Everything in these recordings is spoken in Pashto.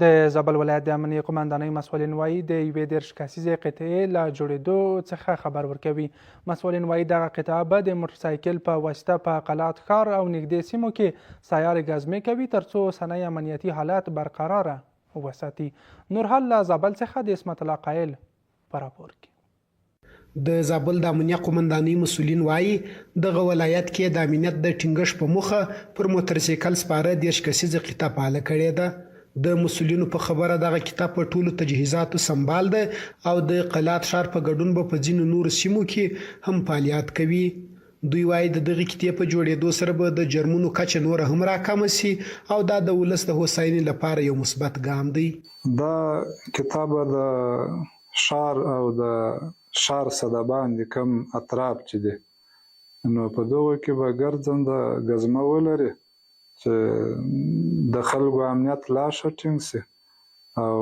د زابل ولایت د امنیه قمندانۍ مسؤلین وایي د یوې 30 کسیزې قطعې له جوړېدو څخه خبر ورکوي. مسؤلین وایي دغه قطعه به د موټرسایکل په واسطه په قلات ښار او نږدې سیمو کې سیارې ګزمې کوي ترڅو اوسنی امنیتي حالات برقراره وساتي. نورحال له زابل څخه د اسمت الله قایل په راپور کې. د زابل د امنیه قمندانۍ مسؤلین وایي دغه ولایت کې د امنیت د ټینګښت په موخه پر موټرسایکل سپاره 30 کسیزه قطعه فعاله کړې ده. د مسؤلینو په خبره دغه کتاب په ټولو تجهیزاتو سمبال ده او د قلات ښار په ګډون به په ځینو نورو سیمو کې هم فعالیت کوي. دوی وایي د دغه کتاب په جوړېدو سره به د جرمونو کچه نور هم راکمه سي او دا د ولس د هوساینې لپاره یو مثبت ګام دی. دا کتاب د ښار او د ښار سره باندې کم اطراف چې دي نو په دغه کې به ګرځنده ګزمه ولري چې د خلکو امنیت لا ښه ټینګ سي او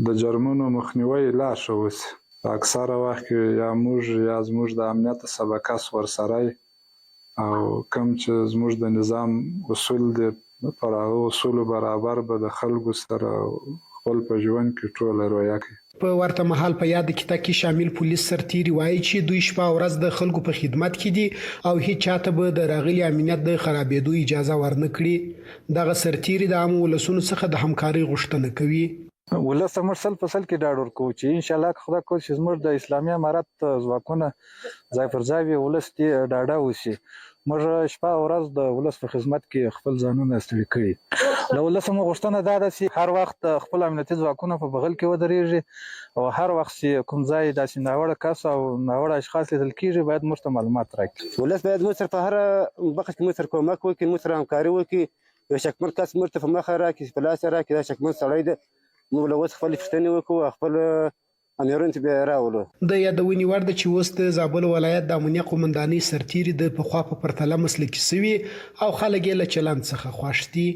د جرمونو مخنیوی لا ښه وسي. په اکثره وخت کې یا موږ یا زموږ د امنیت سبقس ورسره او کوم چې زموږ د نظام اصول دي پر هغه اصولو برابر به د خلکو سره خپل په ژوند کې ټوله رویه کوي. په ورته مهال په یاد کتاب کې شامل پولیس سرتیري وایي چې دوی شپه او ورځ د خلکو په خدمت کې دي او هیڅ چاته به د راغلي امنیت د خرابېدو اجازه ورنه کړي. دغه سرتیري د عامو ولسونو څخه د همکارۍ غوښتنه کوي. ولس موږ سل په سل کې ډاډ ورکوو چې انشاءالله که خدای کول چې زموږ د اسلامي امارت ځواکونه ځای پر ځای وي ولس دې ډاډه اوسي. موږ شپه او ورځ د ولس په خدمت کې خپل ځانونه ستړي کړي. له ولس مو غوښتنه دا ده چې هر وخت خپل امنیتي ځواکونه په بغل کې ودرېږي او هر وخت چې کوم ځای داسې ناوړه کس او ناوړه اشخاص لیدل کېږي باید موږ ته معلومات راکړي. ولس باید موږ سره په هر برخه کې موږ سره کومک وکړي، موږ سره همکاري وکړي. یو شکمن کس موږ ته په مخه راکړي، په لاس راکړي دا شکمن سړی دی. موږ له اوس خپلې پوښتنې وکړو، خپل امرونو ته بیا راولو. د یادونې وړ ده چې اوس د زابل ولایت د امنیه قمندانۍ سرتیري د پخوا په پرتله مسلکي سوي او خلک یې له چلند څخه خوښ دي.